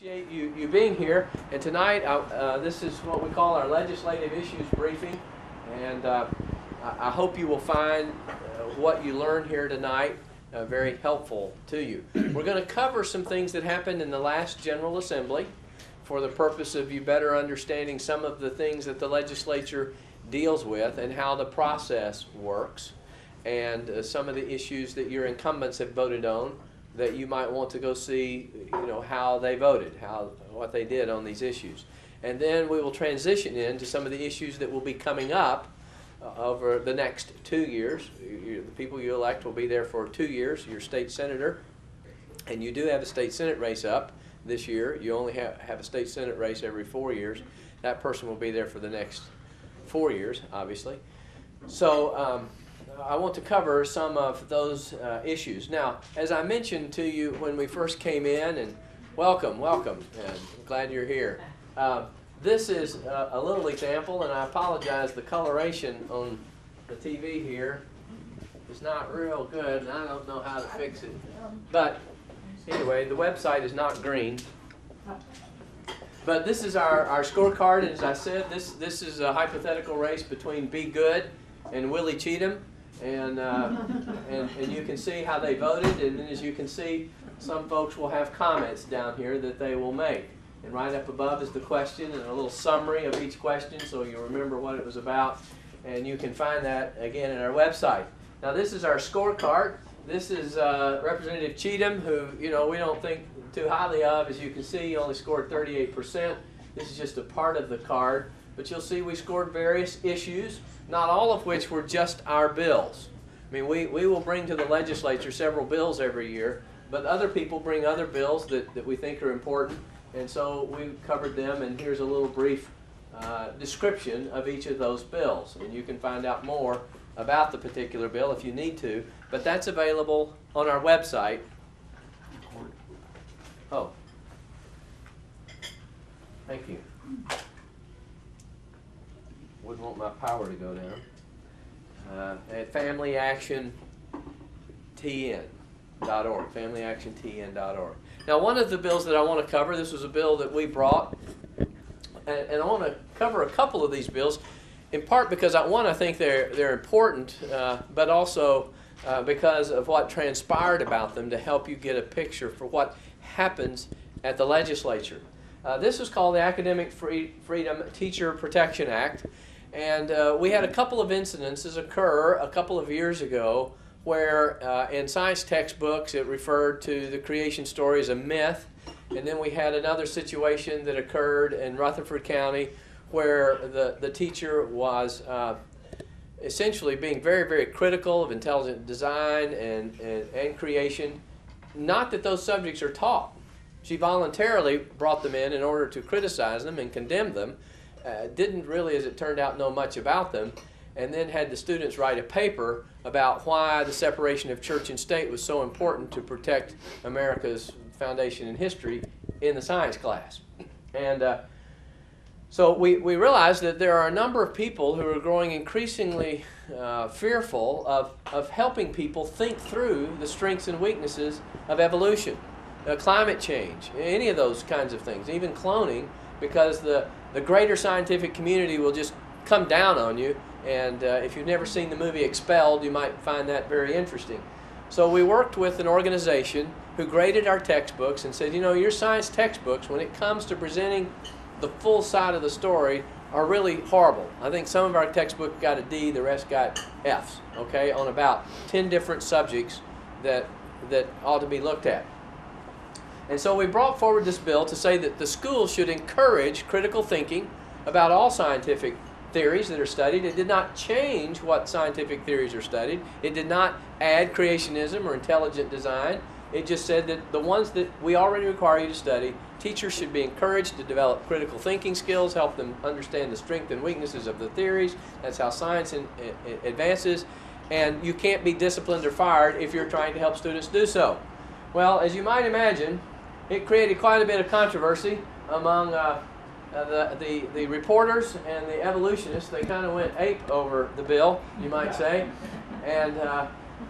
Appreciate you being here. And tonight, this is what we call our legislative issues briefing. And I hope you will find what you learn here tonight very helpful to you. We're going to cover some things that happened in the last General Assembly for the purpose of you better understanding some of the things that the legislature deals with and how the process works, and some of the issues that your incumbents have voted on that you might want to go see, how they voted, what they did on these issues. And then we will transition into some of the issues that will be coming up over the next 2 years. The people you elect will be there for 2 years. Your state senator, and you do have a state senate race up this year. You only have a state senate race every 4 years. That person will be there for the next 4 years, obviously. So I want to cover some of those issues. Now, as I mentioned to you when we first came in, and welcome, and I'm glad you're here. This is a little example, and I apologize, the coloration on the TV here is not real good, and I don't know how to fix it. But anyway, the website is not green. But this is our scorecard, and as I said, this is a hypothetical race between Be Good and Willie Cheatham. And you can see how they voted, and then as you can see, some folks will have comments down here that they will make. And right up above is the question and a little summary of each question so you remember what it was about. And you can find that again at our website. Now this is our scorecard. This is Representative Cheatham, who we don't think too highly of. As you can see, he only scored 38%. This is just a part of the card. But you'll see we scored various issues, not all of which were just our bills. I mean, we will bring to the legislature several bills every year, but other people bring other bills that we think are important, and so we covered them, and here's a little brief description of each of those bills. And you can find out more about the particular bill if you need to, but that's available on our website. Oh, thank you. Wouldn't want my power to go down. At FamilyActionTN.org, FamilyActionTN.org. Now, one of the bills that I want to cover, this was a bill that we brought, and I want to cover a couple of these bills, in part because I think they're important, but also because of what transpired about them to help you get a picture for what happens at the legislature. This is called the Academic Freedom Teacher Protection Act. And we had a couple of incidences occur a couple of years ago where in science textbooks it referred to the creation story as a myth. And then we had another situation that occurred in Rutherford County where the teacher was essentially being very, very critical of intelligent design and creation. Not that those subjects are taught. She voluntarily brought them in order to criticize them and condemn them. Didn't really, as it turned out, know much about them, and then had the students write a paper about why the separation of church and state was so important to protect America's foundation and history in the science class. And so we realized that there are a number of people who are growing increasingly fearful of helping people think through the strengths and weaknesses of evolution, climate change, any of those kinds of things, even cloning, because the greater scientific community will just come down on you. And if you've never seen the movie Expelled, you might find that very interesting. So we worked with an organization who graded our textbooks and said, your science textbooks, when it comes to presenting the full side of the story, are really horrible. I think some of our textbooks got a D, the rest got Fs, okay, on about 10 different subjects that ought to be looked at. And so we brought forward this bill to say that the schools should encourage critical thinking about all scientific theories that are studied. It did not change what scientific theories are studied. It did not add creationism or intelligent design. It just said that the ones that we already require you to study, teachers should be encouraged to develop critical thinking skills, help them understand the strengths and weaknesses of the theories. That's how science advances. And you can't be disciplined or fired if you're trying to help students do so. Well, as you might imagine, it created quite a bit of controversy among the reporters and the evolutionists. They kind of went ape over the bill, you might say. And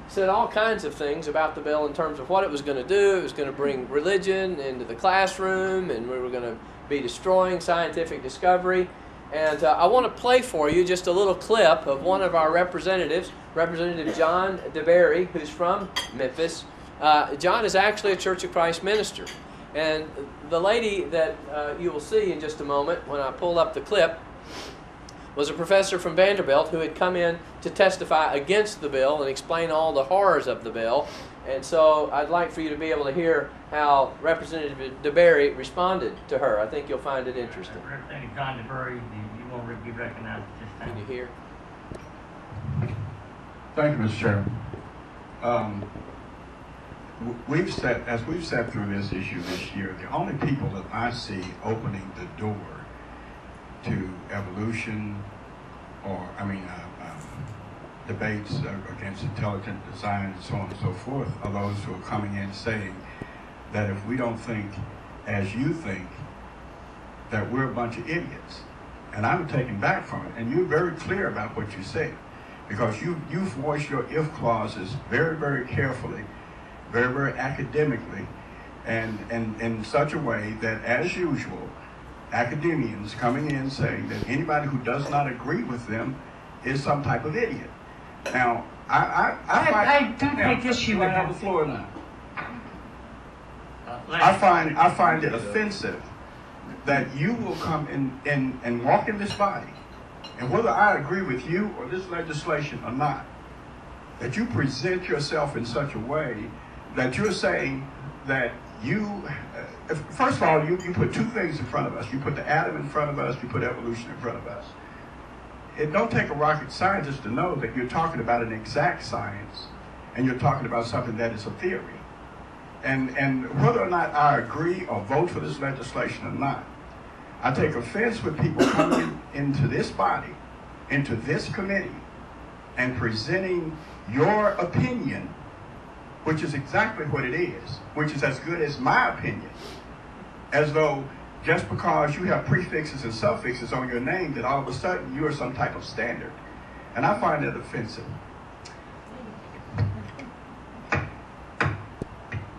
said all kinds of things about the bill in terms of what it was going to do. It was going to bring religion into the classroom, and we were going to be destroying scientific discovery. And I want to play for you just a little clip of one of our representatives, Representative John DeBerry, who's from Memphis. John is actually a Church of Christ minister. And the lady that you will see in just a moment when I pull up the clip was a professor from Vanderbilt who had come in to testify against the bill and explain all the horrors of the bill. And so I'd like for you to be able to hear how Representative DeBerry responded to her. I think you'll find it interesting. Representative John DeBerry, you won't be recognized at this time. Can you hear? Thank you, Mr. Chairman. As we've sat through this issue this year, the only people that I see opening the door to evolution or, debates against intelligent design and so on and so forth are those who are coming in saying that if we don't think as you think, that we're a bunch of idiots. And I'm taken back from it. And you're very clear about what you say, because you voice your if clauses very, very carefully, very, very academically, and in such a way that, as usual, academians coming in saying that anybody who does not agree with them is some type of idiot. Now, I do take issue with that. I find it offensive that you will come and walk in this body, and whether I agree with you or this legislation or not, that you present yourself in such a way that you're saying that you, first of all, you put two things in front of us. You put the atom in front of us, you put evolution in front of us. It don't take a rocket scientist to know that you're talking about an exact science, and you're talking about something that is a theory. And whether or not I agree or vote for this legislation or not, I take offense with people coming into this body, into this committee, and presenting your opinion, which is exactly what it is, which is as good as my opinion, as though just because you have prefixes and suffixes on your name that all of a sudden you are some type of standard. And I find that offensive.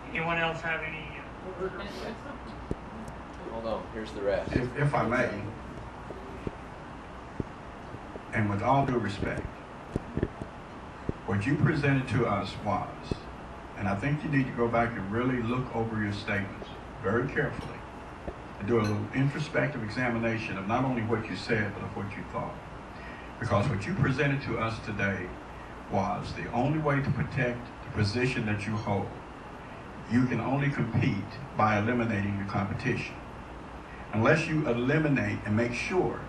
Anyone else have any? Hold on, here's the rest. If I may, and with all due respect, what you presented to us was, and I think you need to go back and really look over your statements very carefully and do a little introspective examination of not only what you said, but of what you thought. Because what you presented to us today was the only way to protect the position that you hold. You can only compete by eliminating the competition. Unless you eliminate and make sure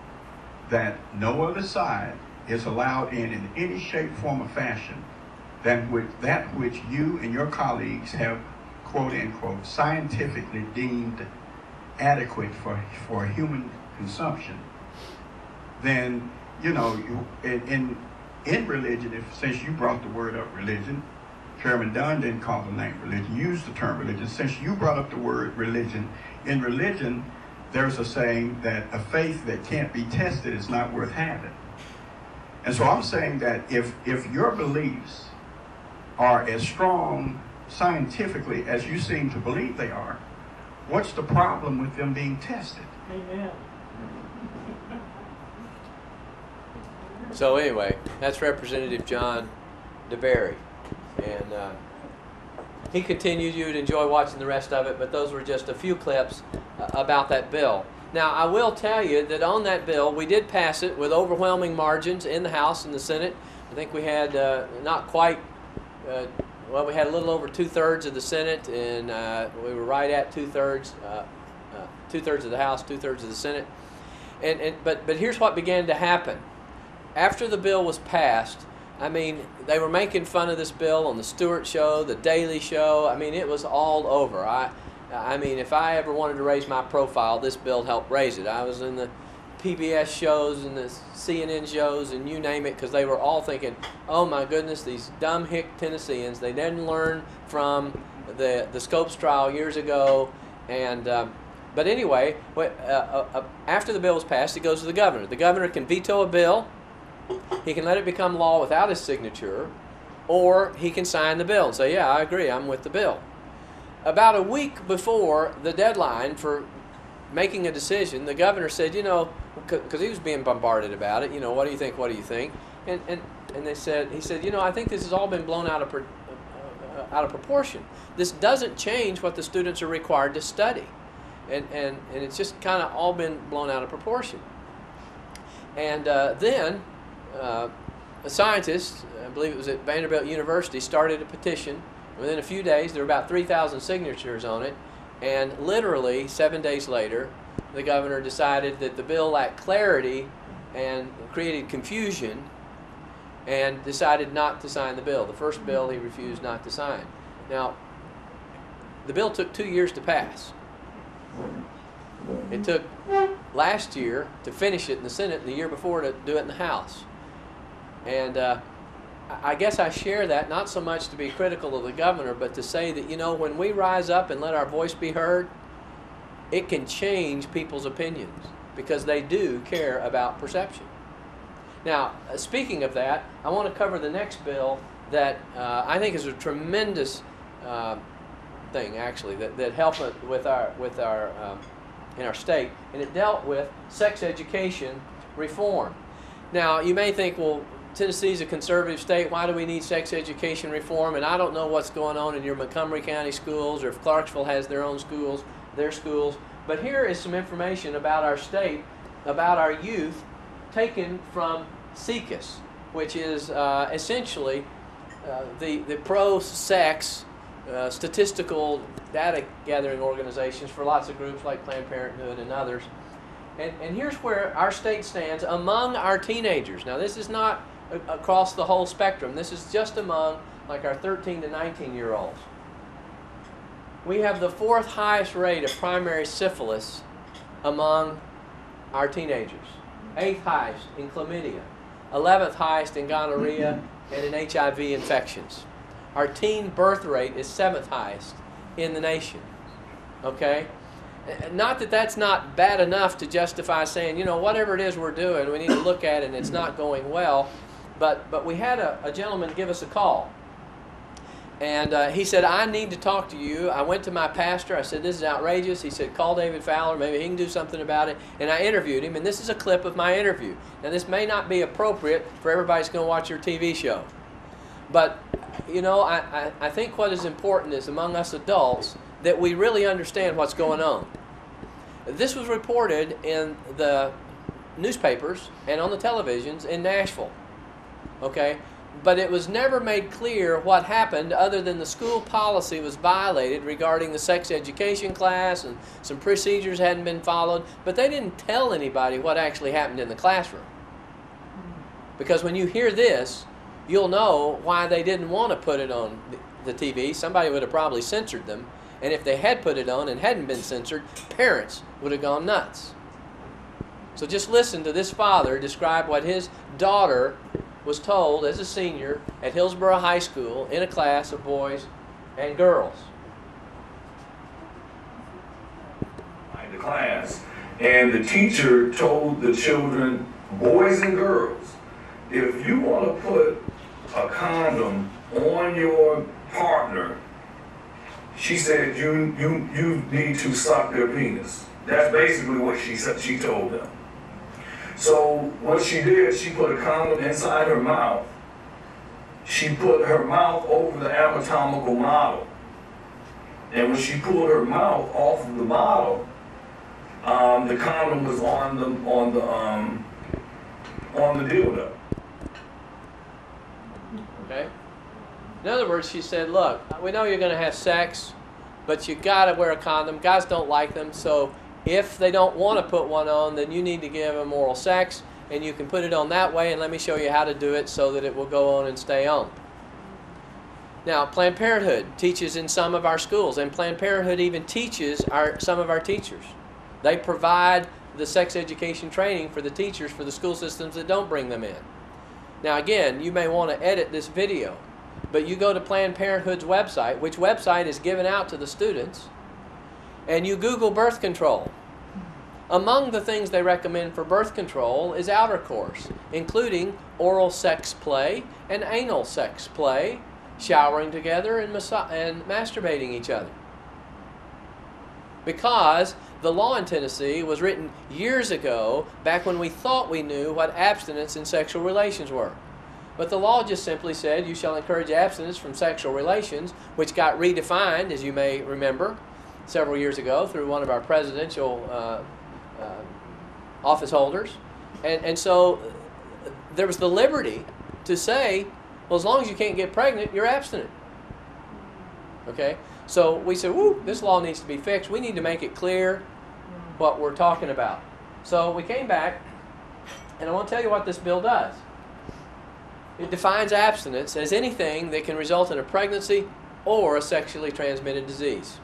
that no other side is allowed in any shape, form, or fashion than with that which you and your colleagues have, quote unquote, scientifically deemed adequate for human consumption, then, you know, in religion, since you brought the word up, religion, Chairman Dunn didn't call the name religion, used the term religion. Since you brought up the word religion, in religion, there's a saying that a faith that can't be tested is not worth having. And so I'm saying that if your beliefs are as strong scientifically as you seem to believe they are, what's the problem with them being tested? Amen. So anyway, that's Representative John DeBerry. And he continues. You'd enjoy watching the rest of it, but those were just a few clips about that bill. Now, I will tell you that on that bill, we did pass it with overwhelming margins in the House and the Senate. I think we had not quite, well, we had a little over 2/3 of the Senate, and we were right at 2/3 of the House, 2/3 of the Senate. But here's what began to happen. After the bill was passed, I mean, they were making fun of this bill on the Stewart Show, the Daily Show. I mean, it was all over. I mean, if I ever wanted to raise my profile, this bill helped raise it. I was in the PBS shows and the CNN shows and you name it, because they were all thinking, oh my goodness, these dumb hick Tennesseans, they didn't learn from the Scopes trial years ago. And but anyway, after the bill was passed, it goes to the governor. The governor can veto a bill. He can let it become law without his signature, or he can sign the bill and say, yeah, I agree, I'm with the bill. About a week before the deadline for making a decision, the governor said, you know, because he was being bombarded about it, you know, what do you think, what do you think? And he said, you know, I think this has all been blown out of proportion. This doesn't change what the students are required to study. And it's just kind of all been blown out of proportion. And then a scientist, I believe it was at Vanderbilt University, started a petition. Within a few days, there were about 3,000 signatures on it. And literally 7 days later, the governor decided that the bill lacked clarity and created confusion, and decided not to sign the bill. The first bill he refused not to sign. Now, the bill took 2 years to pass. It took last year to finish it in the Senate and the year before to do it in the House. And I guess I share that not so much to be critical of the governor, but to say that, you know, when we rise up and let our voice be heard, it can change people's opinions because they do care about perception. Now, speaking of that, I want to cover the next bill that I think is a tremendous thing, actually, that helped with our in our state, and it dealt with sex education reform. Now, you may think, well, Tennessee's a conservative state. Why do we need sex education reform? And I don't know what's going on in your Montgomery County schools, or if Clarksville has their own schools, their schools. But here is some information about our state, about our youth, taken from SECUS, which is essentially the pro-sex statistical data gathering organizations for lots of groups like Planned Parenthood and others. And here's where our state stands among our teenagers. Now, this is not across the whole spectrum. This is just among like our 13 to 19-year-olds. We have the 4th highest rate of primary syphilis among our teenagers, 8th highest in chlamydia, 11th highest in gonorrhea and in HIV infections. Our teen birth rate is 7th highest in the nation. Okay? Not that that's not bad enough to justify saying, you know, whatever it is we're doing, we need to look at it and it's not going well. But we had a gentleman give us a call. And he said, I need to talk to you. I went to my pastor. I said, this is outrageous. He said, call David Fowler. Maybe he can do something about it. And I interviewed him. And this is a clip of my interview. Now, this may not be appropriate for everybody who's going to watch your TV show. But, you know, I think what is important is among us adults that we really understand what's going on. This was reported in the newspapers and on the televisions in Nashville. Okay? But it was never made clear what happened other than the school policy was violated regarding the sex education class, and some procedures hadn't been followed. But they didn't tell anybody what actually happened in the classroom. Because when you hear this, you'll know why they didn't want to put it on the TV. Somebody would have probably censored them. And if they had put it on and hadn't been censored, parents would have gone nuts. So just listen to this father describe what his daughter was told as a senior at Hillsborough High School in a class of boys and girls. The class, and the teacher told the children, boys and girls, if you want to put a condom on your partner, she said you need to suck their penis. That's basically what she said. She told them. So what she did, she put a condom inside her mouth. She put her mouth over the anatomical model. And when she pulled her mouth off of the model, the condom was on the dildo. Okay? In other words, she said, look, we know you're going to have sex, but you got to wear a condom. Guys don't like them, so if they don't want to put one on, then you need to give them oral sex, and you can put it on that way, and let me show you how to do it so that it will go on and stay on. Now, Planned Parenthood teaches in some of our schools, and Planned Parenthood even teaches some of our teachers. They provide the sex education training for the teachers for the school systems that don't bring them in. Now, again, you may want to edit this video, but you go to Planned Parenthood's website, which website is given out to the students, and you Google birth control. Among the things they recommend for birth control is outer course, including oral sex play and anal sex play, showering together and masturbating each other. Because the law in Tennessee was written years ago, back when we thought we knew what abstinence in sexual relations were. But the law just simply said, you shall encourage abstinence from sexual relations, which got redefined, as you may remember, several years ago through one of our presidential office holders. And so there was the liberty to say, well, as long as you can't get pregnant, you're abstinent. Okay? So we said, whoo, this law needs to be fixed. We need to make it clear what we're talking about. So we came back, and I want to tell you what this bill does. It defines abstinence as anything that can result in a pregnancy or a sexually transmitted disease.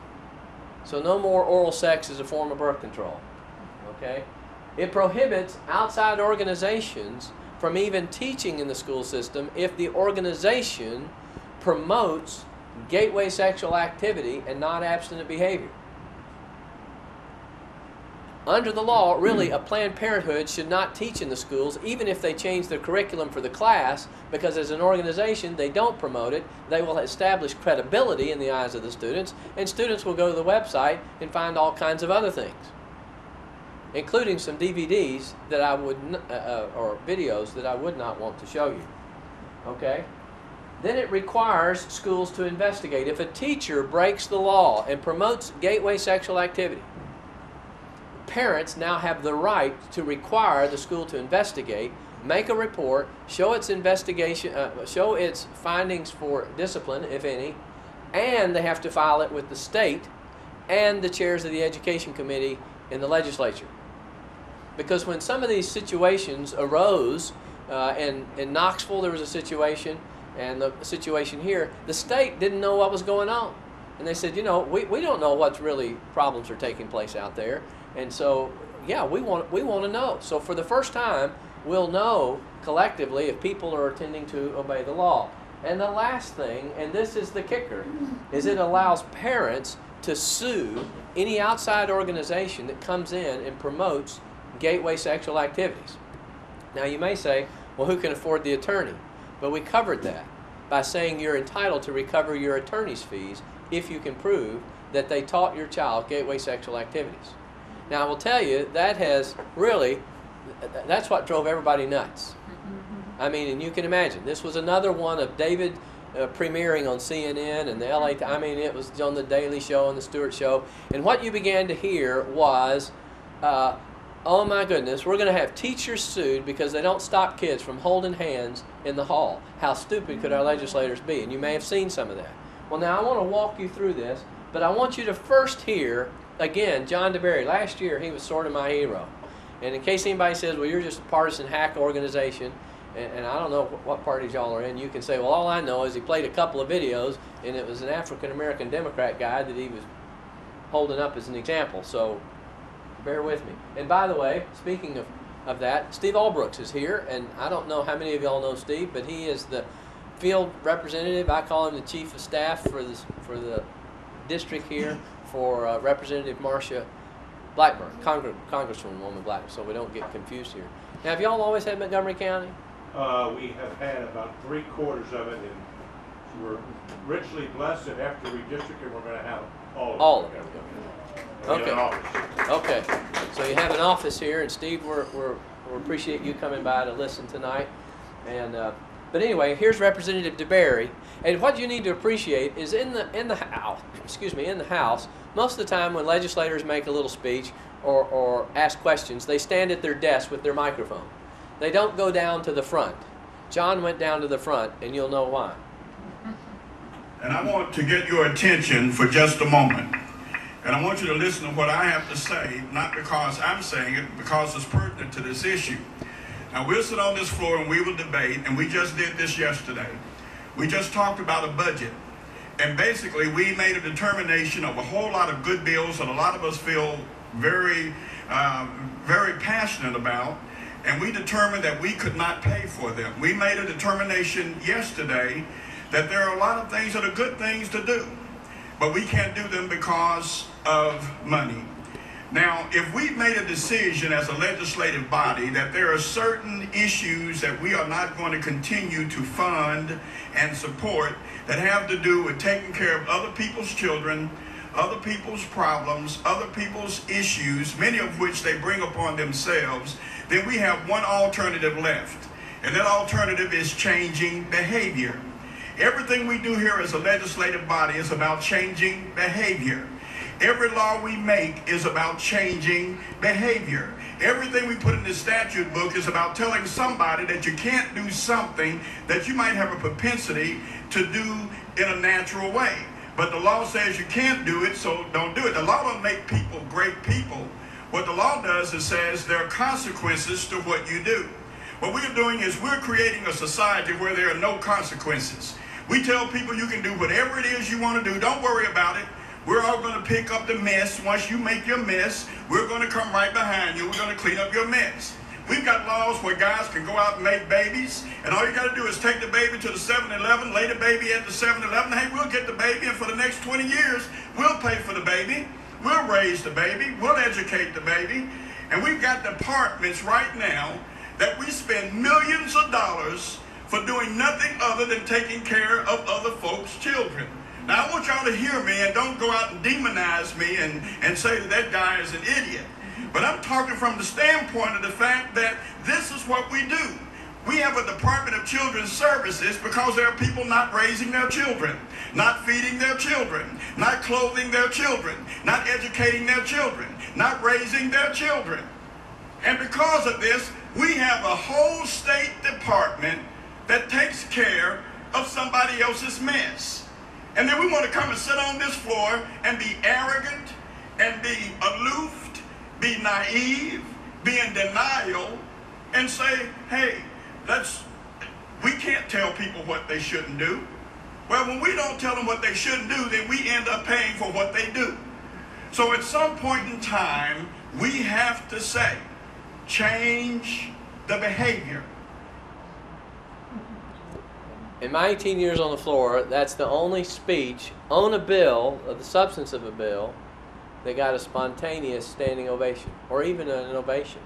So no more oral sex as a form of birth control. Okay? It prohibits outside organizations from even teaching in the school system if the organization promotes gateway sexual activity and non-abstinent behavior. Under the law, really, a Planned Parenthood should not teach in the schools, even if they change their curriculum for the class, because as an organization, they don't promote it. They will establish credibility in the eyes of the students, and students will go to the website and find all kinds of other things, including some DVDs that I would, or videos that I would not want to show you. Okay? Then it requires schools to investigate. If a teacher breaks the law and promotes gateway sexual activity, parents now have the right to require the school to investigate, make a report, show its investigation, show its findings for discipline, if any, and they have to file it with the state and the chairs of the education committee in the legislature. Because when some of these situations arose, in Knoxville there was a situation, and the situation here, the state didn't know what was going on. And they said, you know, we don't know what's really problems are taking place out there. And so, yeah, we want to know. So for the first time, we'll know collectively if people are intending to obey the law. And the last thing, and this is the kicker, is it allows parents to sue any outside organization that comes in and promotes gateway sexual activities. Now you may say, well, who can afford the attorney? But we covered that by saying you're entitled to recover your attorney's fees if you can prove that they taught your child gateway sexual activities. Now I will tell you, that has really, that's what drove everybody nuts. I mean, and you can imagine, this was another one of David premiering on CNN and the LA, I mean, it was on the Daily Show and the Stewart Show. And what you began to hear was, oh my goodness, we're going to have teachers sued because they don't stop kids from holding hands in the hall. How stupid could our legislators be? And you may have seen some of that. Well, now I want to walk you through this, but I want you to first hear, again, John DeBerry. Last year, he was sort of my hero. And in case anybody says, well, you're just a partisan hack organization, and I don't know what parties y'all are in, you can say, well, all I know is he played a couple of videos, and it was an African-American Democrat guy that he was holding up as an example. So bear with me. And by the way, speaking of that, Steve Allbrooks is here, and I don't know how many of y'all know Steve, but he is the field representative. I call him the chief of staff for the district here for Representative Marcia Blackburn, Congresswoman Blackburn, so we don't get confused here. Now, have y'all always had Montgomery County? We have had about 3/4 of it, and we're richly blessed, and after redistricting, we're going to have all of it. Okay. Okay. So you have an office here, and Steve, we appreciate you coming by to listen tonight. And but anyway, here's Representative DeBerry, and what you need to appreciate is in the House. Most of the time, when legislators make a little speech or ask questions, they stand at their desk with their microphone. They don't go down to the front. John went down to the front, and you'll know why. And I want to get your attention for just a moment. And I want you to listen to what I have to say, not because I'm saying it, because it's pertinent to this issue. Now, we'll sit on this floor and we will debate, and we just did this yesterday. We just talked about a budget. And basically, we made a determination of a whole lot of good bills that a lot of us feel very, very passionate about. And we determined that we could not pay for them. We made a determination yesterday that there are a lot of things that are good things to do, but we can't do them because of money. Now, if we've made a decision as a legislative body that there are certain issues that we are not going to continue to fund and support that have to do with taking care of other people's children, other people's problems, other people's issues, many of which they bring upon themselves, then we have one alternative left. And that alternative is changing behavior. Everything we do here as a legislative body is about changing behavior. Every law we make is about changing behavior. Everything we put in the statute book is about telling somebody that you can't do something that you might have a propensity to do in a natural way. But the law says you can't do it, so don't do it. The law don't make people great people. What the law does is says there are consequences to what you do. What we're doing is we're creating a society where there are no consequences. We tell people you can do whatever it is you want to do. Don't worry about it. We're all going to pick up the mess. Once you make your mess, we're going to come right behind you. We're going to clean up your mess. We've got laws where guys can go out and make babies, and all you got to do is take the baby to the 7-Eleven, lay the baby at the 7-Eleven. Hey, we'll get the baby, and for the next 20 years, we'll pay for the baby. We'll raise the baby. We'll educate the baby. And we've got departments right now that we spend millions of dollars for doing nothing other than taking care of other folks' children. Now, I want y'all to hear me and don't go out and demonize me and say that that guy is an idiot. But I'm talking from the standpoint of the fact that this is what we do. We have a Department of Children's Services because there are people not raising their children, not feeding their children, not clothing their children, not educating their children, not raising their children. And because of this, we have a whole state department that takes care of somebody else's mess. And then we want to come and sit on this floor and be arrogant and be aloof, be naive, be in denial, and say, hey, we can't tell people what they shouldn't do. Well, when we don't tell them what they shouldn't do, then we end up paying for what they do. So at some point in time, we have to say, change the behavior. In my 18 years on the floor, that's the only speech on a bill, of the substance of a bill, that got a spontaneous standing ovation, or even an ovation.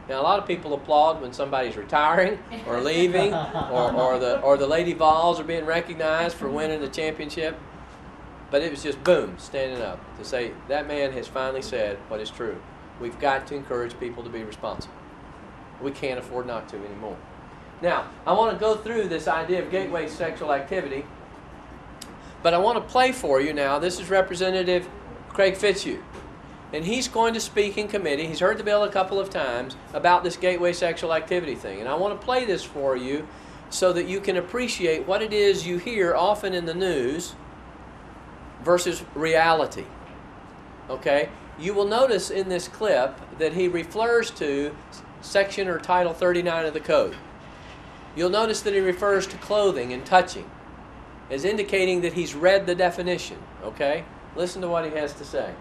Now, a lot of people applaud when somebody's retiring or leaving, or the Lady Vols are being recognized for winning the championship. But it was just boom, standing up to say that man has finally said what is true. We've got to encourage people to be responsible. We can't afford not to anymore. Now, I want to go through this idea of gateway sexual activity, but I want to play for you now. This is Representative Craig Fitzhugh, and he's going to speak in committee. He's heard the bill a couple of times about this gateway sexual activity thing, and I want to play this for you so that you can appreciate what it is you hear often in the news versus reality. Okay? You will notice in this clip that he refers to section or title 39 of the code. You'll notice that he refers to clothing and touching as indicating that he's read the definition. Okay? Listen to what he has to say.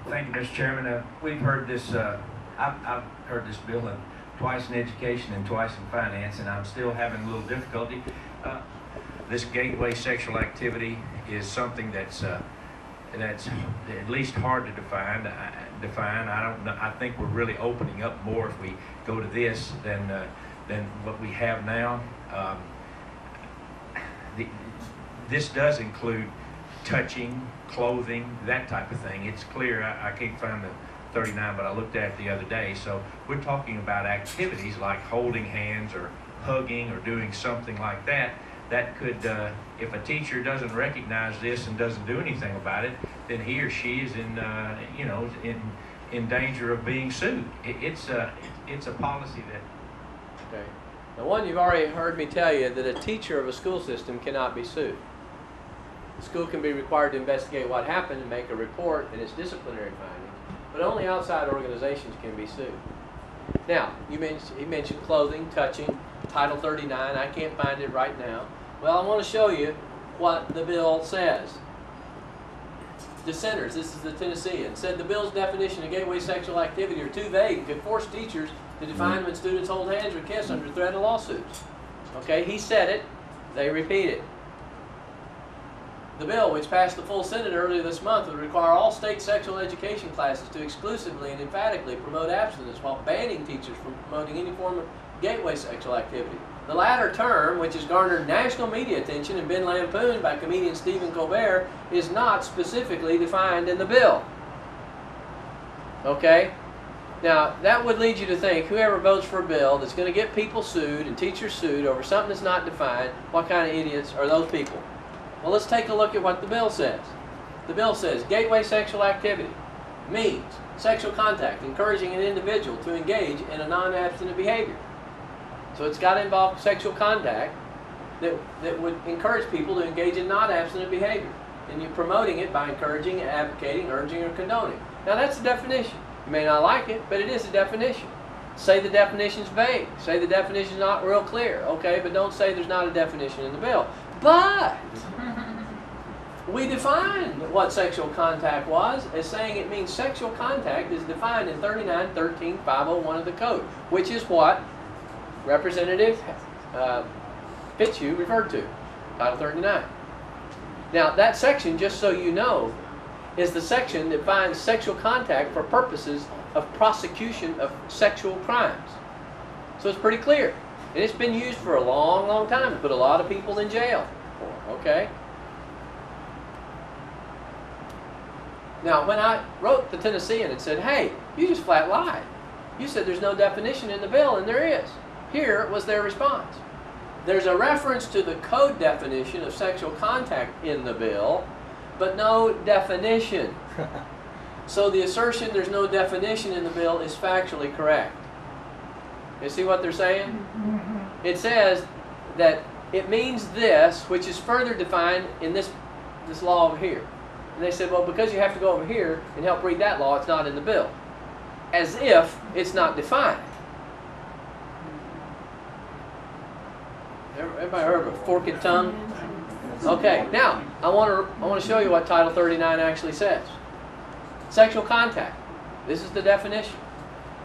Thank you, Mr. Chairman. We've heard this, I've heard this bill twice in education and twice in finance, and I'm still having a little difficulty. This gateway sexual activity is something that's at least hard to define. I think we're really opening up more if we go to this than what we have now. This does include touching, clothing, that type of thing. It's clear. I can't find the 39, but I looked at it the other day. So we're talking about activities like holding hands or hugging or doing something like that. That could, if a teacher doesn't recognize this and doesn't do anything about it, then he or she is in danger of being sued. It's a policy that. Okay. Now, one, you've already heard me tell you that a teacher of a school system cannot be sued. The school can be required to investigate what happened and make a report and its disciplinary findings, but only outside organizations can be sued. Now, he mentioned clothing, touching, Title 39. I can't find it right now. Well, I want to show you what the bill says. Dissenters, this is the Tennessean, said the bill's definition of gateway sexual activity are too vague and could force teachers to define when students hold hands or kiss under threat of lawsuits. Okay, he said it. They repeat it. The bill, which passed the full Senate earlier this month, would require all state sexual education classes to exclusively and emphatically promote abstinence while banning teachers from promoting any form of gateway sexual activity. The latter term, which has garnered national media attention and been lampooned by comedian Stephen Colbert, is not specifically defined in the bill. Okay? Now, that would lead you to think whoever votes for a bill that's going to get people sued and teachers sued over something that's not defined, what kind of idiots are those people? Well, let's take a look at what the bill says. The bill says gateway sexual activity means sexual contact, encouraging an individual to engage in a non-abstinent behavior. So it's got to involve sexual contact that would encourage people to engage in non-abstinent behavior. And you're promoting it by encouraging, advocating, urging, or condoning. Now that's the definition. You may not like it, but it is a definition. Say the definition's vague. Say the definition's not real clear. Okay, but don't say there's not a definition in the bill. But we defined what sexual contact was as saying it means sexual contact is defined in 39-13-501 of the code, which is what Representative Fitzhugh referred to, Title 39. Now, that section, just so you know, is the section that defines sexual contact for purposes of prosecution of sexual crimes. So it's pretty clear. And it's been used for a long, long time to put a lot of people in jail for, okay? Now, when I wrote the Tennessean and said, hey, you just flat lied. You said there's no definition in the bill, and there is. Here was their response. There's a reference to the code definition of sexual contact in the bill, but no definition. So the assertion there's no definition in the bill is factually correct. You see what they're saying? It says that it means this, which is further defined in this law over here. And they said, well, because you have to go over here and help read that law, it's not in the bill. As if it's not defined. Everybody heard of a forked tongue? Okay, now, I want to show you what Title 39 actually says. Sexual contact, this is the definition,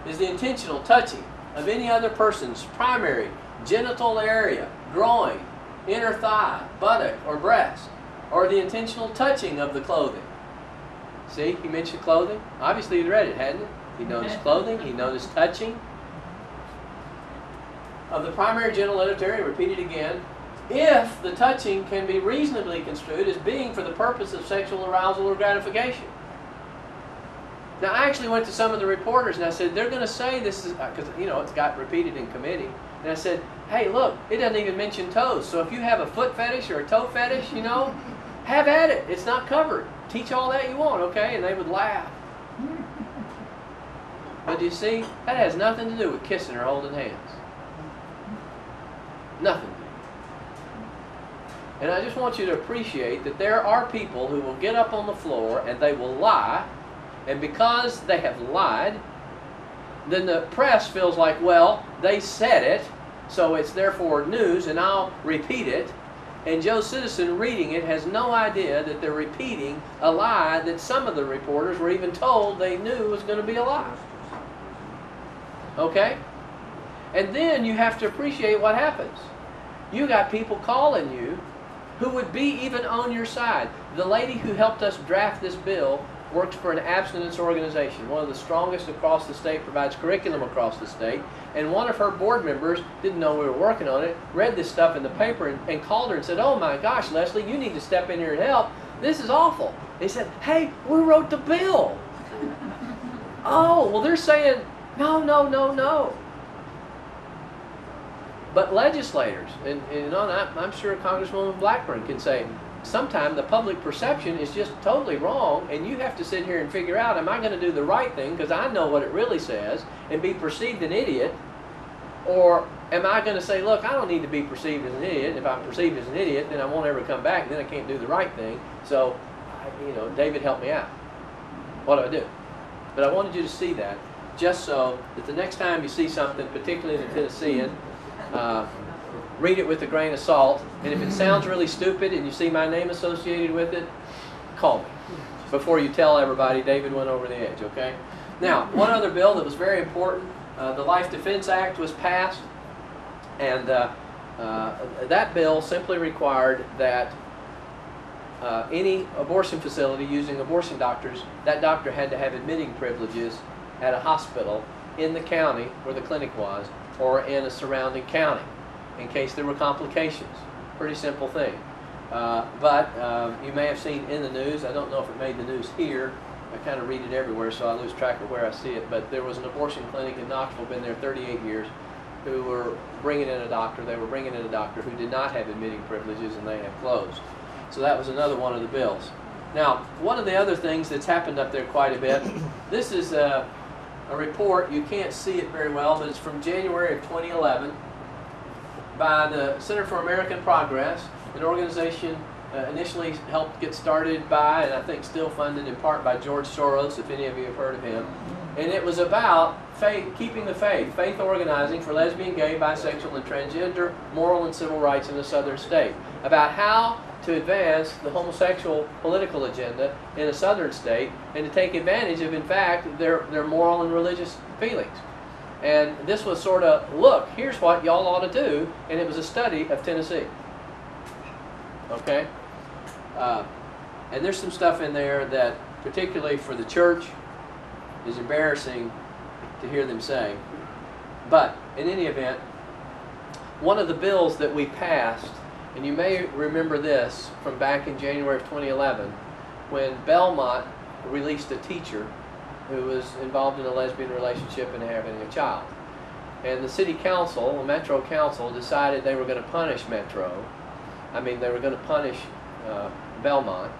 is the intentional touching of any other person's primary genital area, groin, inner thigh, buttock, or breast, or the intentional touching of the clothing. See, he mentioned clothing. Obviously, he'd read it, hadn't he? He noticed clothing, he noticed touching. Of the primary genital area, repeated again, if the touching can be reasonably construed as being for the purpose of sexual arousal or gratification. Now, I actually went to some of the reporters and I said, they're going to say this is, because, you know, it's got repeated in committee. And I said, hey, look, it doesn't even mention toes. So if you have a foot fetish or a toe fetish, you know, have at it. It's not covered. Teach all that you want, okay? And they would laugh. But you see, that has nothing to do with kissing or holding hands. Nothing. And I just want you to appreciate that there are people who will get up on the floor and they will lie. And because they have lied, then the press feels like, well, they said it, so it's therefore news, and I'll repeat it. And Joe Citizen reading it has no idea that they're repeating a lie that some of the reporters were even told they knew was going to be a lie. Okay? And then you have to appreciate what happens. You got people calling you who would be even on your side. The lady who helped us draft this bill works for an abstinence organization, one of the strongest across the state, provides curriculum across the state, and one of her board members didn't know we were working on it, read this stuff in the paper and called her and said, oh my gosh, Leslie, you need to step in here and help. This is awful. They said, hey, we wrote the bill. Oh, well, they're saying, no, no, no, no. But legislators, and you know, I'm sure Congresswoman Blackburn can say, sometimes the public perception is just totally wrong, and you have to sit here and figure out, am I going to do the right thing because I know what it really says and be perceived an idiot, or am I going to say, look, I don't need to be perceived as an idiot. If I'm perceived as an idiot, then I won't ever come back, and then I can't do the right thing. So, you know, David, help me out. What do I do? But I wanted you to see that, just so that the next time you see something, particularly in the Tennessean, read it with a grain of salt, and if it sounds really stupid and you see my name associated with it, call me before you tell everybody David went over the edge, okay? Now, one other bill that was very important, the Life Defense Act was passed, and that bill simply required that any abortion facility using abortion doctors, that doctor had to have admitting privileges at a hospital in the county where the clinic was, or in a surrounding county, in case there were complications. Pretty simple thing. But you may have seen in the news, I don't know if it made the news here, I kind of read it everywhere so I lose track of where I see it, but there was an abortion clinic in Knoxville, been there 38 years, who were bringing in a doctor. They were bringing in a doctor who did not have admitting privileges, and they have closed. So that was another one of the bills. Now, one of the other things that's happened up there quite a bit, this is a report, you can't see it very well, but it's from January of 2011 by the Center for American Progress, an organization initially helped get started by, and I think still funded in part by George Soros, if any of you have heard of him. And it was about faith, keeping the faith, faith organizing for lesbian, gay, bisexual, and transgender, moral and civil rights in a southern state. About how to advance the homosexual political agenda in a southern state and to take advantage of, in fact, their moral and religious feelings. And this was sort of, look, here's what y'all ought to do, and it was a study of Tennessee. Okay? And there's some stuff in there that, particularly for the church, is embarrassing to hear them say. But, in any event, one of the bills that we passed, and you may remember this from back in January of 2011, when Belmont released a teacher who was involved in a lesbian relationship and having a child. And the city council, the Metro Council, decided they were going to punish Metro. They were going to punish Belmont.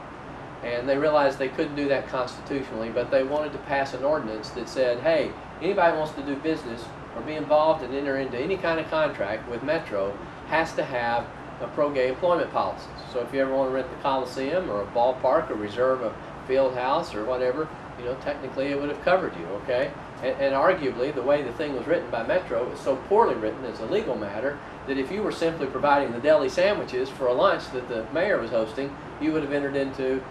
And they realized they couldn't do that constitutionally, but they wanted to pass an ordinance that said, hey, anybody who wants to do business or be involved and enter into any kind of contract with Metro has to have a pro-gay employment policy. So if you ever want to rent the Coliseum or a ballpark or reserve a field house or whatever, technically it would have covered you, okay? And arguably, the way the thing was written by Metro was so poorly written as a legal matter that if you were simply providing the deli sandwiches for a lunch that the mayor was hosting, you would have entered into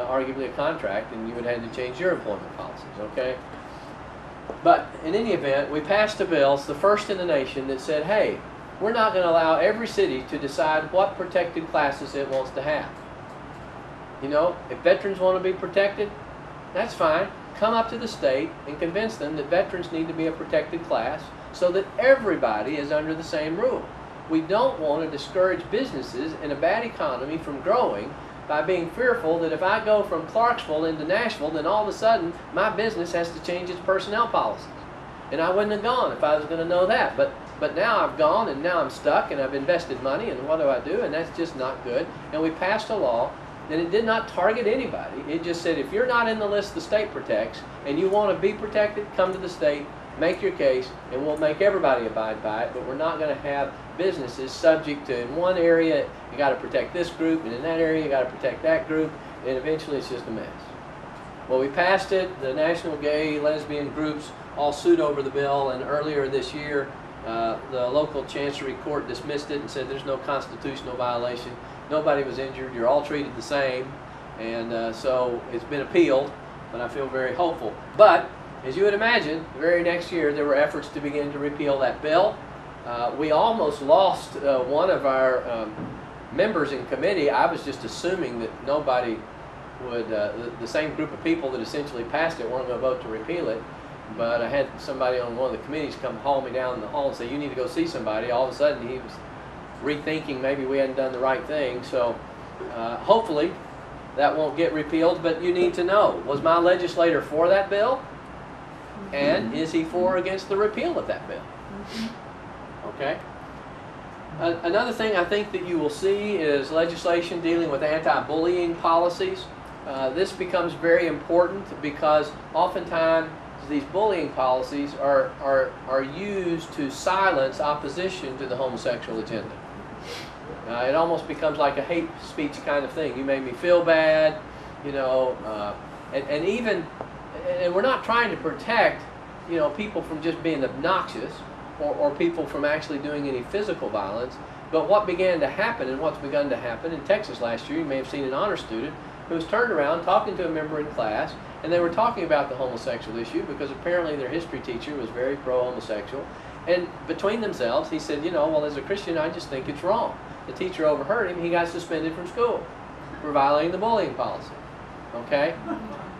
arguably a contract, and you would have had to change your employment policies, okay? But in any event, we passed a bill, it's the first in the nation, that said, hey, we're not going to allow every city to decide what protected classes it wants to have. If veterans want to be protected, that's fine. Come up to the state and convince them that veterans need to be a protected class so that everybody is under the same rule. We don't want to discourage businesses in a bad economy from growing by being fearful that if I go from Clarksville into Nashville, then all of a sudden my business has to change its personnel policies. And I wouldn't have gone if I was going to know that. But now I've gone, and now I'm stuck, and I've invested money, and what do? And that's just not good. And we passed a law, and it did not target anybody. It just said, if you're not in the list the state protects, and you want to be protected, come to the state, make your case, and we'll make everybody abide by it. But we're not going to have businesses subject to, in one area, you got to protect this group, and in that area, you got to protect that group, and eventually it's just a mess. Well, we passed it. The national gay, lesbian groups all sued over the bill, and earlier this year, the local chancery court dismissed it and said there's no constitutional violation. Nobody was injured. You're all treated the same. And so it's been appealed, but I feel very hopeful. But, as you would imagine, the very next year there were efforts to begin to repeal that bill. We almost lost one of our members in committee. I was just assuming that nobody would, the same group of people that essentially passed it weren't going to vote to repeal it. But I had somebody on one of the committees come haul me down the hall and say, you need to go see somebody. All of a sudden he was rethinking maybe we hadn't done the right thing. So hopefully that won't get repealed. But you need to know, was my legislator for that bill? And is he for or against the repeal of that bill? Okay. Another thing I think that you will see is legislation dealing with anti-bullying policies. This becomes very important because oftentimes these bullying policies are used to silence opposition to the homosexual agenda. It almost becomes like a hate speech kind of thing. You made me feel bad, and we're not trying to protect, people from just being obnoxious or people from actually doing any physical violence. But what began to happen and what's begun to happen in Texas last year, you may have seen an honor student who was turned around talking to a member in class, and they were talking about the homosexual issue because apparently their history teacher was very pro-homosexual. And between themselves, he said, well, as a Christian, I just think it's wrong. The teacher overheard him. He got suspended from school. for violating the bullying policy. Okay?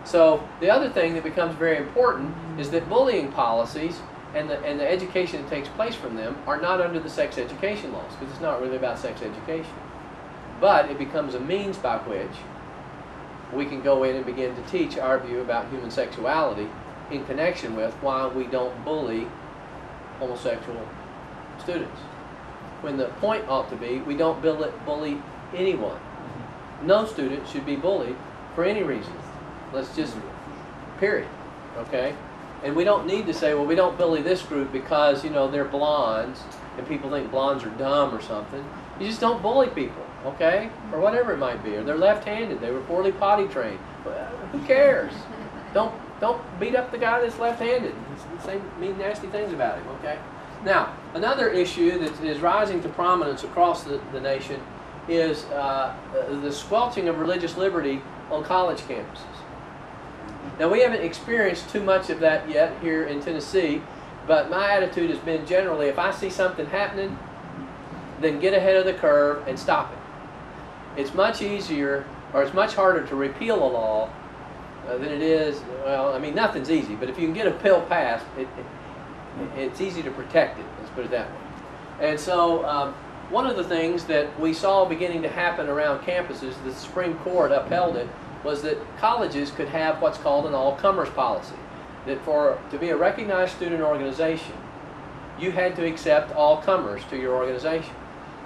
So the other thing that becomes very important is that bullying policies and the education that takes place from them are not under the sex education laws, because it's not really about sex education. But it becomes a means by which we can go in and begin to teach our view about human sexuality in connection with why we don't bully homosexual students. When the point ought to be, we don't bully anyone. No student should be bullied for any reason. Let's just, period, okay? And we don't need to say, well, we don't bully this group because, you know, they're blondes and people think blondes are dumb or something. You just don't bully people, okay? Or whatever it might be. Or they're left-handed. They were poorly potty trained. Who cares? Don't beat up the guy that's left-handed. Say mean, nasty things about him, okay? Now, another issue that is rising to prominence across the nation is the squelching of religious liberty on college campuses. Now, we haven't experienced too much of that yet here in Tennessee, but my attitude has been generally, if I see something happening, then get ahead of the curve and stop it. It's much easier, or it's much harder to repeal a law than it is, well, I mean, nothing's easy, but if you can get a bill passed, it's easy to protect it, let's put it that way. And so, one of the things that we saw beginning to happen around campuses, the Supreme Court upheld it, was that colleges could have what's called an all-comers policy. That to be a recognized student organization, you had to accept all comers to your organization.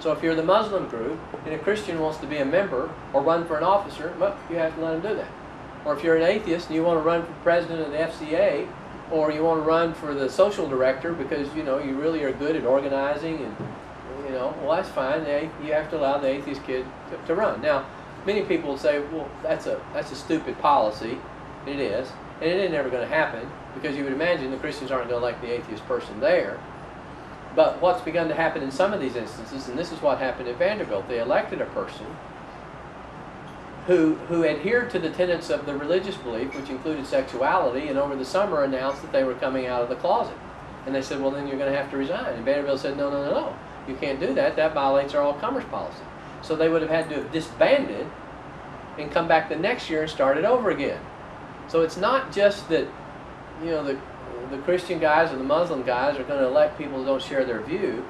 So if you're the Muslim group and a Christian wants to be a member or run for an officer, well, you have to let them do that. Or if you're an atheist and you want to run for president of the FCA, or you want to run for the social director because, you know, you really are good at organizing and, you know, well, that's fine. You have to allow the atheist kid to run. Now, many people will say, well, that's a stupid policy. It is. And it ain't never going to happen because you would imagine the Christians aren't going to like the atheist person there. But what's begun to happen in some of these instances, and this is what happened at Vanderbilt, they elected a person who adhered to the tenets of the religious belief, which included sexuality, and over the summer announced that they were coming out of the closet. And they said, well, then you're going to have to resign. And Vanderbilt said, no, no, no, no. You can't do that. That violates our all-comers policy. So they would have had to have disbanded and come back the next year and start it over again. So it's not just that, you know, the Christian guys or the Muslim guys are going to elect people who don't share their view.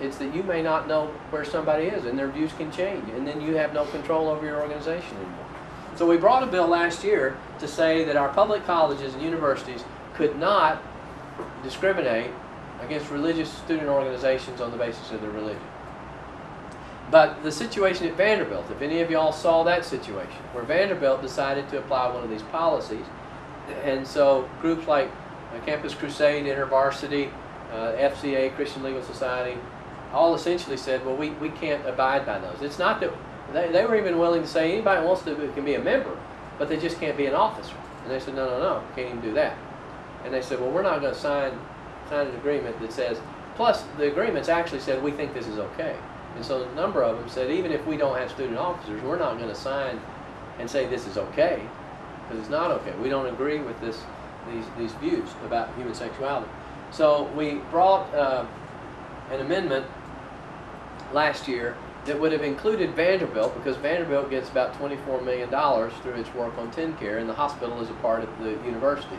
It's that you may not know where somebody is, and their views can change, and then you have no control over your organization anymore. So we brought a bill last year to say that our public colleges and universities could not discriminate against religious student organizations on the basis of their religion. But the situation at Vanderbilt, if any of y'all saw that situation, where Vanderbilt decided to apply one of these policies, and so groups like Campus Crusade, InterVarsity, FCA, Christian Legal Society, all essentially said, well, we can't abide by those. It's not that, they were even willing to say anybody who wants to can be a member, but they just can't be an officer. And they said, no, no, no, can't even do that. And they said, well, we're not going to sign an agreement that says, plus the agreements actually said, we think this is okay. And so a number of them said, even if we don't have student officers, we're not going to sign and say this is okay, because it's not okay. We don't agree with these views about human sexuality. So we brought an amendment last year that would have included Vanderbilt, because Vanderbilt gets about $24 million through its work on TennCare, and the hospital is a part of the university.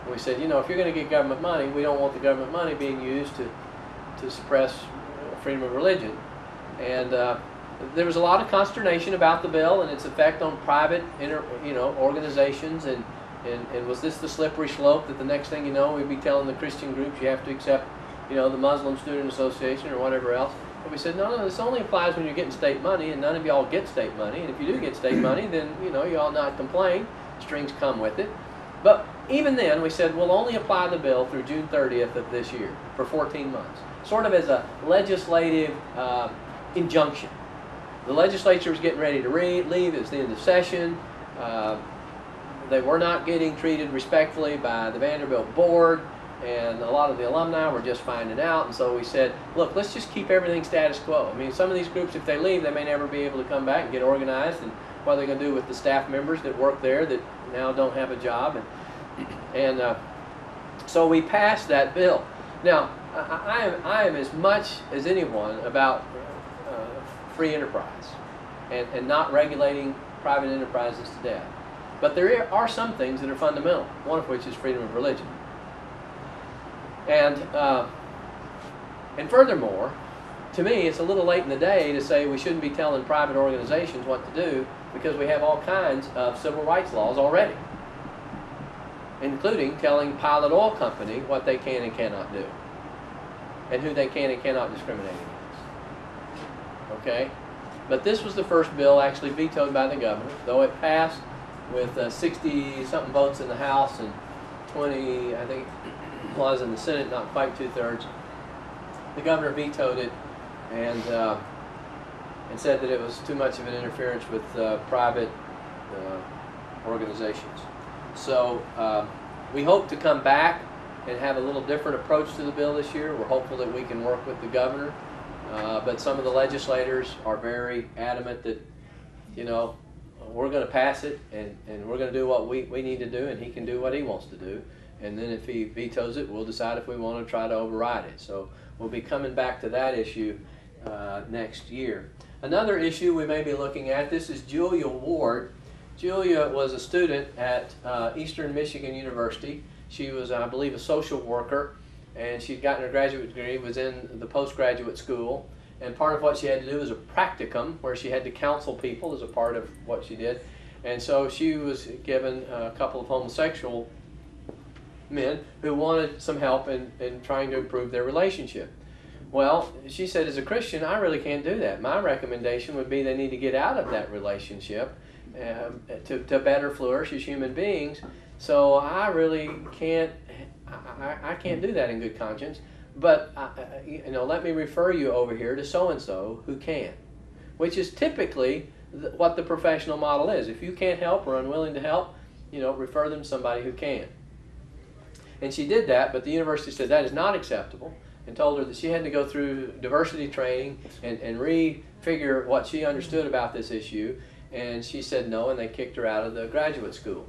And we said, you know, if you're going to get government money, we don't want the government money being used to suppress freedom of religion. And there was a lot of consternation about the bill and its effect on private, organizations. And was this the slippery slope that the next thing you know, we'd be telling the Christian groups you have to accept, the Muslim Student Association or whatever else. But we said, no, this only applies when you're getting state money, and none of y'all get state money. And if you do get state money, then, you ought not complain. Strings come with it. But even then, we said, we'll only apply the bill through June 30th of this year for 14 months, sort of as a legislative injunction. The legislature was getting ready to leave. It was the end of session. They were not getting treated respectfully by the Vanderbilt board, and a lot of the alumni were just finding out. And so we said, look, let's just keep everything status quo. I mean, some of these groups, if they leave, they may never be able to come back and get organized, and what are they going to do with the staff members that work there that now don't have a job? And so we passed that bill. Now, I am as much as anyone about free enterprise. and not regulating private enterprises to death. But there are some things that are fundamental, one of which is freedom of religion. And furthermore, to me, it's a little late in the day to say we shouldn't be telling private organizations what to do, because we have all kinds of civil rights laws already, including telling Pilot Oil Company what they can and cannot do, and who they can and cannot discriminate against. Okay? But this was the first bill actually vetoed by the governor, though it passed with 60-something votes in the House and 20, I think, was in the Senate, not quite 2/3. The governor vetoed it and said that it was too much of an interference with private organizations. So we hope to come back and have a little different approach to the bill this year. We're hopeful that we can work with the governor, but some of the legislators are very adamant that, you know, we're going to pass it and we're going to do what we need to do, and he can do what he wants to do. And then if he vetoes it, we'll decide if we want to try to override it. So we'll be coming back to that issue next year. Another issue we may be looking at, this is Julia Ward. Julia was a student at Eastern Michigan University. She was, I believe, a social worker, and she'd gotten her graduate degree, was in the postgraduate school. And part of what she had to do was a practicum, where she had to counsel people as a part of what she did. And so she was given a couple of homosexual men who wanted some help in trying to improve their relationship. Well, she said, as a Christian, I really can't do that. My recommendation would be they need to get out of that relationship to better flourish as human beings. So I really can't, I can't do that in good conscience. But, you know, let me refer you over here to so-and-so who can, which is typically what the professional model is. If you can't help or unwilling to help, you know, refer them to somebody who can. And she did that, but the university said that is not acceptable and told her that she had to go through diversity training and refigure what she understood about this issue. And she said no, and they kicked her out of the graduate school.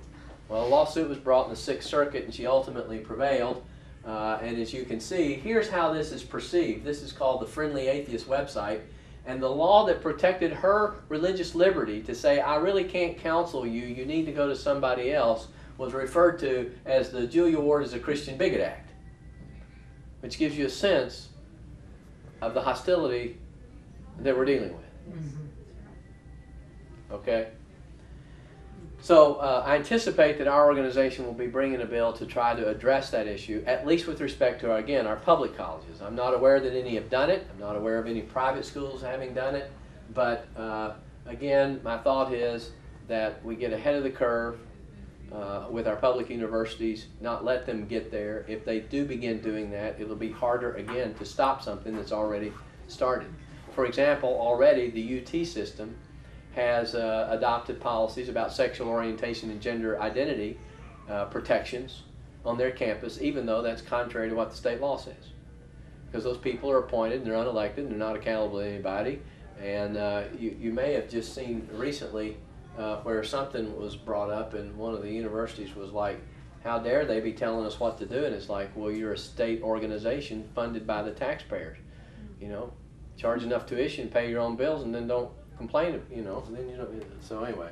Well, a lawsuit was brought in the Sixth Circuit, and she ultimately prevailed. And as you can see, here's how this is perceived. This is called the Friendly Atheist website. And the law that protected her religious liberty to say, I really can't counsel you, you need to go to somebody else, was referred to as the Julia Ward is a Christian Bigot Act, which gives you a sense of the hostility that we're dealing with. Okay? So I anticipate that our organization will be bringing a bill to try to address that issue, at least with respect to, again, our public colleges. I'm not aware that any have done it. I'm not aware of any private schools having done it. But again, my thought is that we get ahead of the curve with our public universities, not let them get there. If they do begin doing that, it'll be harder, again, to stop something that's already started. For example, already the UT system has adopted policies about sexual orientation and gender identity protections on their campus, even though that's contrary to what the state law says. Because those people are appointed, and they're unelected, and they're not accountable to anybody. And you may have just seen recently where something was brought up, and one of the universities was like, how dare they be telling us what to do? And it's like, well, you're a state organization funded by the taxpayers. You know, charge enough tuition, pay your own bills, and then don't complain, you know, and then you know. So anyway,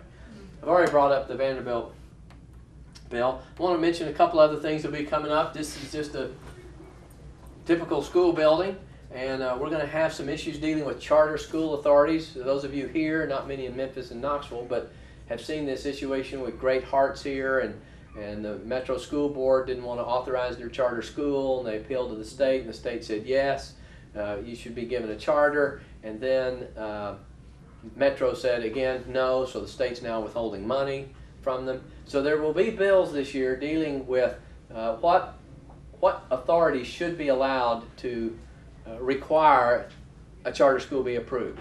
I've already brought up the Vanderbilt bill. I want to mention a couple other things that will be coming up. This is just a typical school building, and we're going to have some issues dealing with charter school authorities. Those of you here, not many in Memphis and Knoxville, but have seen this situation with Great Hearts here, and the Metro School Board didn't want to authorize their charter school, and they appealed to the state, and the state said yes, you should be given a charter, and then Metro said again no, so the state's now withholding money from them. So there will be bills this year dealing with what authorities should be allowed to require a charter school be approved.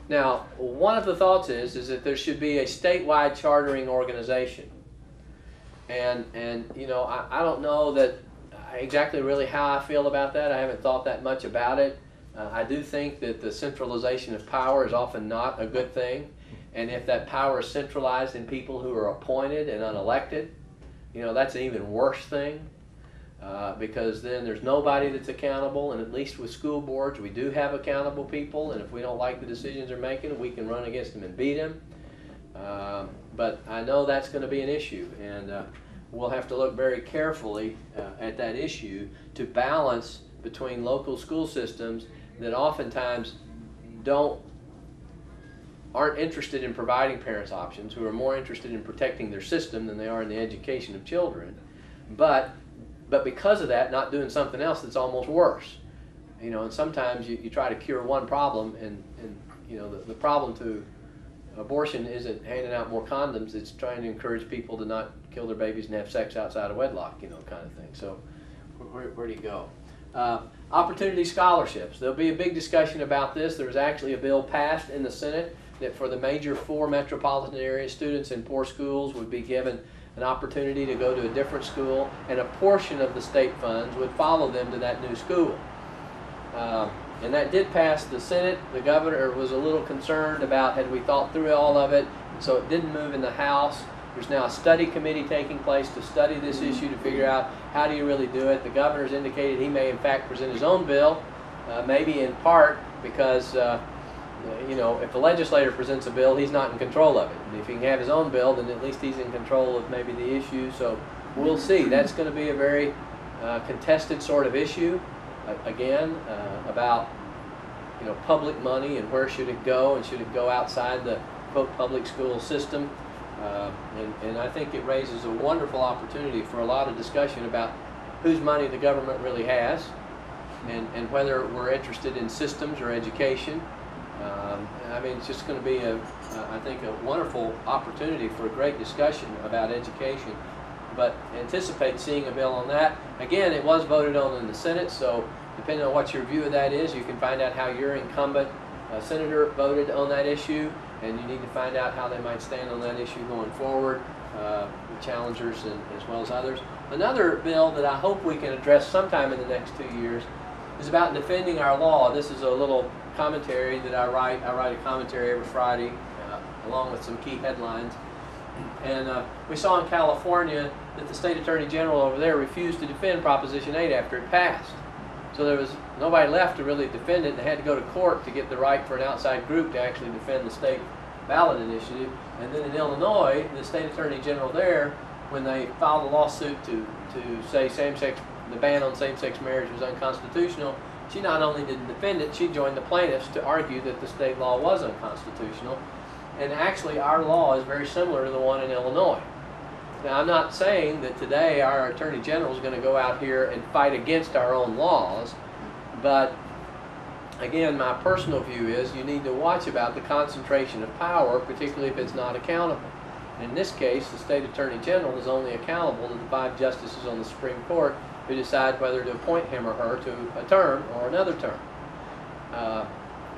Now, one of the thoughts is that there should be a statewide chartering organization. And you know, I don't know that exactly really how I feel about that. I haven't thought that much about it. I do think that the centralization of power is often not a good thing. And if that power is centralized in people who are appointed and unelected, you know, that's an even worse thing. because then there's nobody that's accountable, and at least with school boards we do have accountable people, and if we don't like the decisions they're making, we can run against them and beat them. But I know that's going to be an issue, and we'll have to look very carefully at that issue to balance between local school systems that oftentimes aren't interested in providing parents options, who are more interested in protecting their system than they are in the education of children, but because of that not doing something else that's almost worse. You know, and sometimes you try to cure one problem, and you know, the problem to abortion isn't handing out more condoms, it's trying to encourage people to not kill their babies and have sex outside of wedlock, you know, kind of thing. So where do you go? Opportunity scholarships. There'll be a big discussion about this. There was actually a bill passed in the Senate that for the major 4 metropolitan area students in poor schools would be given an opportunity to go to a different school, and a portion of the state funds would follow them to that new school. And that did pass the Senate. The governor was a little concerned about, had we thought through all of it, so it didn't move in the House. There's now a study committee taking place to study this issue to figure out how do you really do it. The governor's indicated he may in fact present his own bill, maybe in part because you know, if the legislator presents a bill, he's not in control of it. And if he can have his own bill, then at least he's in control of maybe the issue. So we'll see. That's going to be a very contested sort of issue. Again, about, you know, public money and where should it go, and should it go outside the quote public school system. And I think it raises a wonderful opportunity for a lot of discussion about whose money the government really has, and whether we're interested in systems or education. I mean, it's just going to be I think a wonderful opportunity for a great discussion about education. But anticipate seeing a bill on that. Again, it was voted on in the Senate, so depending on what your view of that is, you can find out how your incumbent senator voted on that issue, and you need to find out how they might stand on that issue going forward, the challengers and as well as others. Another bill that I hope we can address sometime in the next 2 years is about defending our law. This is a little commentary that I write. I write a commentary every Friday along with some key headlines. And we saw in California that the state attorney general over there refused to defend Proposition 8 after it passed. So there was nobody left to really defend it. They had to go to court to get the right for an outside group to actually defend the state ballot initiative. And then in Illinois, the state attorney general there, when they filed a lawsuit to say the ban on same-sex marriage was unconstitutional, she not only didn't defend it, she joined the plaintiffs to argue that the state law was unconstitutional. And actually, our law is very similar to the one in Illinois. Now, I'm not saying that today our Attorney General is going to go out here and fight against our own laws, but again, my personal view is you need to watch about the concentration of power, particularly if it's not accountable. In this case, the State Attorney General is only accountable to the 5 justices on the Supreme Court who decide whether to appoint him or her to a term or another term.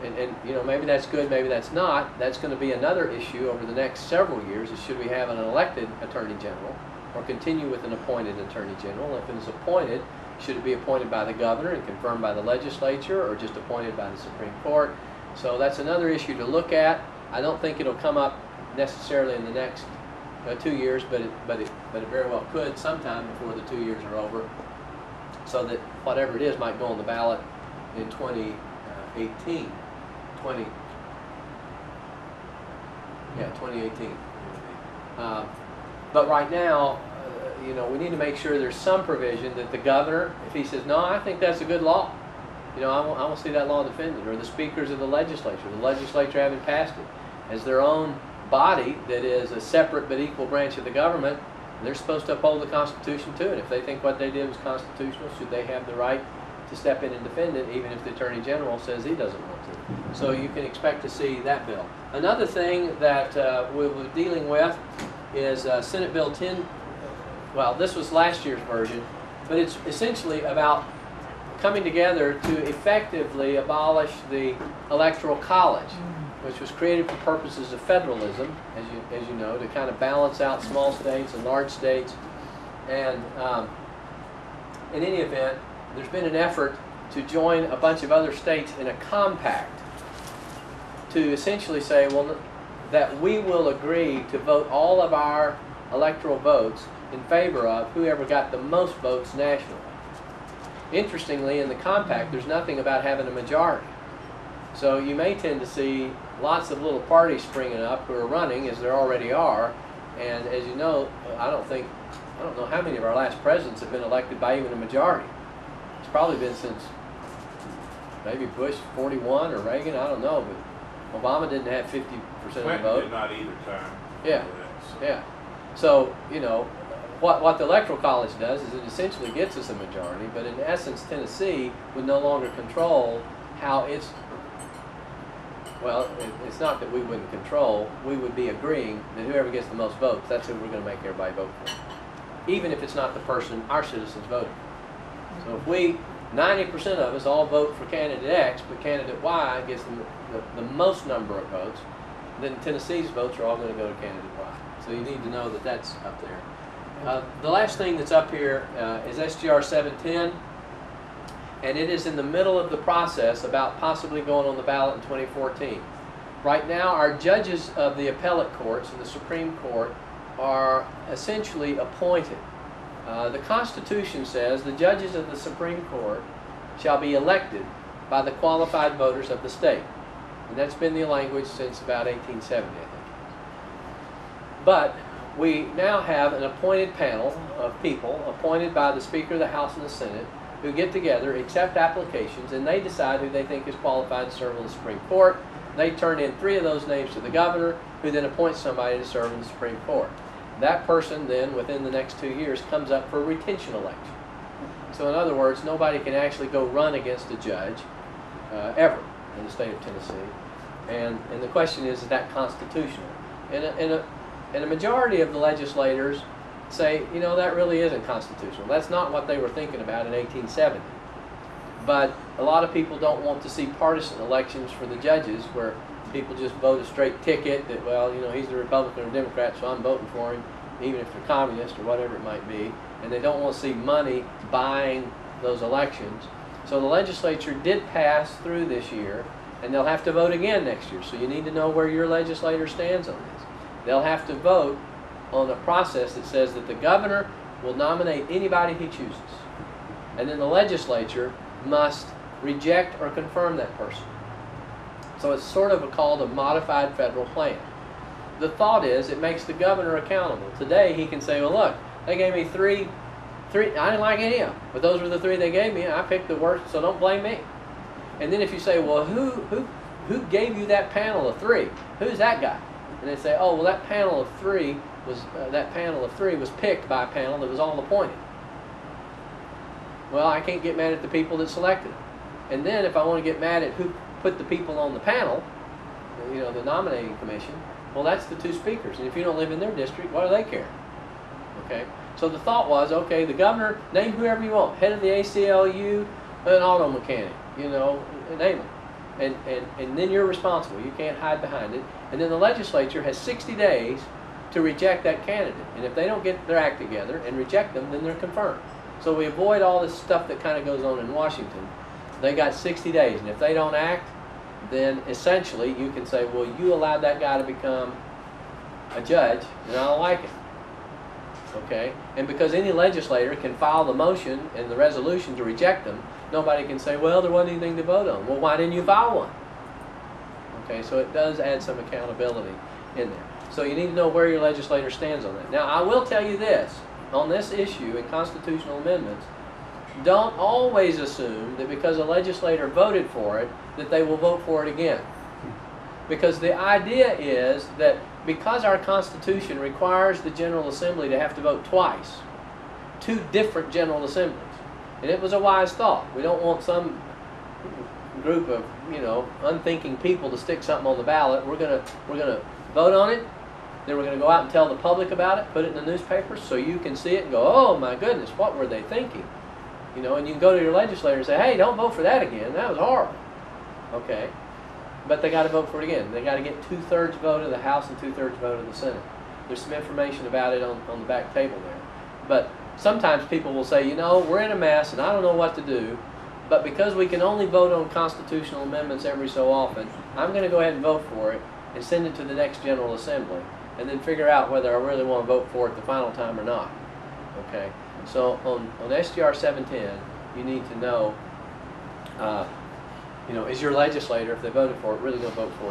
And you know, maybe that's good, maybe that's not. That's going to be another issue over the next several years, is should we have an elected Attorney General or continue with an appointed Attorney General? If it is appointed, should it be appointed by the governor and confirmed by the legislature, or just appointed by the Supreme Court? So that's another issue to look at. I don't think it'll come up necessarily in the next 2 years, but it very well could sometime before the 2 years are over, so that whatever it is might go on the ballot in 2018. 2018. But right now, you know, we need to make sure there's some provision that the governor, if he says, no, I think that's a good law, you know, I want to see that law defended, or the speakers of the legislature haven't passed it, as their own body that is a separate but equal branch of the government, they're supposed to uphold the Constitution too, and if they think what they did was constitutional, should they have the right to step in and defend it, even if the Attorney General says he doesn't want to. So you can expect to see that bill. Another thing that we'll be dealing with is Senate Bill 10. Well, this was last year's version, but it's essentially about coming together to effectively abolish the Electoral College, which was created for purposes of federalism, as you know, to kind of balance out small states and large states. And in any event, there's been an effort to join a bunch of other states in a compact to essentially say, well, that we will agree to vote all of our electoral votes in favor of whoever got the most votes nationally. Interestingly, in the compact, there's nothing about having a majority. So you may tend to see lots of little parties springing up who are running, as there already are. And as you know, I don't know how many of our last presidents have been elected by even a majority. It's probably been since maybe Bush 41 or Reagan, I don't know, but Obama didn't have 50% of the Clinton vote. did not either time. Yeah, yeah. So, you know, what the Electoral College does is it essentially gets us a majority, but in essence, Tennessee would no longer control how it's, well, it's not that we wouldn't control, we would be agreeing that whoever gets the most votes, that's who we're going to make everybody vote for. Even if it's not the person our citizens voted for. So if we, 90% of us all vote for candidate X, but candidate Y gets the most number of votes, then Tennessee's votes are all going to go to candidate Y. So you need to know that that's up there. The last thing that's up here is SGR 710, and it is in the middle of the process about possibly going on the ballot in 2014. Right now, our judges of the appellate courts and the Supreme Court are essentially appointed. The Constitution says the judges of the Supreme Court shall be elected by the qualified voters of the state. And that's been the language since about 1870, I think. But we now have an appointed panel of people appointed by the Speaker of the House and the Senate who get together, accept applications, and they decide who they think is qualified to serve on the Supreme Court. They turn in 3 of those names to the governor, who then appoints somebody to serve on the Supreme Court. That person then, within the next 2 years, comes up for a retention election. So in other words, nobody can actually go run against a judge ever in the state of Tennessee. And the question is that constitutional? And a majority of the legislators say, you know, that really isn't constitutional. That's not what they were thinking about in 1870. But a lot of people don't want to see partisan elections for the judges where people just vote a straight ticket that, well, you know, he's a Republican or Democrat, so I'm voting for him, even if they're communist or whatever it might be. And they don't want to see money buying those elections. So the legislature did pass through this year, and they'll have to vote again next year. So you need to know where your legislator stands on this. They'll have to vote on a process that says that the governor will nominate anybody he chooses. And then the legislature must reject or confirm that person. So it's sort of called a modified federal plan. The thought is it makes the governor accountable. Today he can say, well, look, they gave me three, I didn't like any of them, but those were the 3 they gave me, and I picked the worst, so don't blame me. And then if you say, well, who gave you that panel of 3? Who's that guy? And they say, oh, well, that panel of 3 was picked by a panel that was all appointed. Well, I can't get mad at the people that selected them. And then if I want to get mad at who put the people on the panel, you know, the nominating commission, well, that's the 2 speakers. And if you don't live in their district, what do they care? Okay? So the thought was, okay, the governor, name whoever you want, head of the ACLU, an auto mechanic, you know, name them. And then you're responsible. You can't hide behind it. And then the legislature has 60 days to reject that candidate. And if they don't get their act together and reject them, then they're confirmed. So we avoid all this stuff that kind of goes on in Washington. They got 60 days. And if they don't act, then essentially you can say, well, you allowed that guy to become a judge, and I don't like it. Okay? And because any legislator can file the motion and the resolution to reject them, nobody can say, well, there wasn't anything to vote on. Well, why didn't you file one? Okay, so it does add some accountability in there. So you need to know where your legislator stands on that. Now, I will tell you this. On this issue in constitutional amendments, don't always assume that because a legislator voted for it, that they will vote for it again. Because the idea is that because our Constitution requires the General Assembly to have to vote twice, 2 different General Assemblies. And it was a wise thought. We don't want some group of, you know, unthinking people to stick something on the ballot. We're gonna vote on it. Then we're going to go out and tell the public about it, put it in the newspapers so you can see it and go, oh my goodness, what were they thinking? You know, and you can go to your legislator and say, hey, don't vote for that again. That was horrible. Okay. But they got to vote for it again. They got to get 2/3 vote of the House and 2/3 vote of the Senate. There's some information about it on the back table there. But sometimes people will say, you know, we're in a mess and I don't know what to do, but because we can only vote on constitutional amendments every so often, I'm going to go ahead and vote for it and send it to the next General Assembly, and then figure out whether I really want to vote for it the final time or not. Okay? So on SGR 710, you need to know, is your legislator, if they voted for it, really going to vote for it?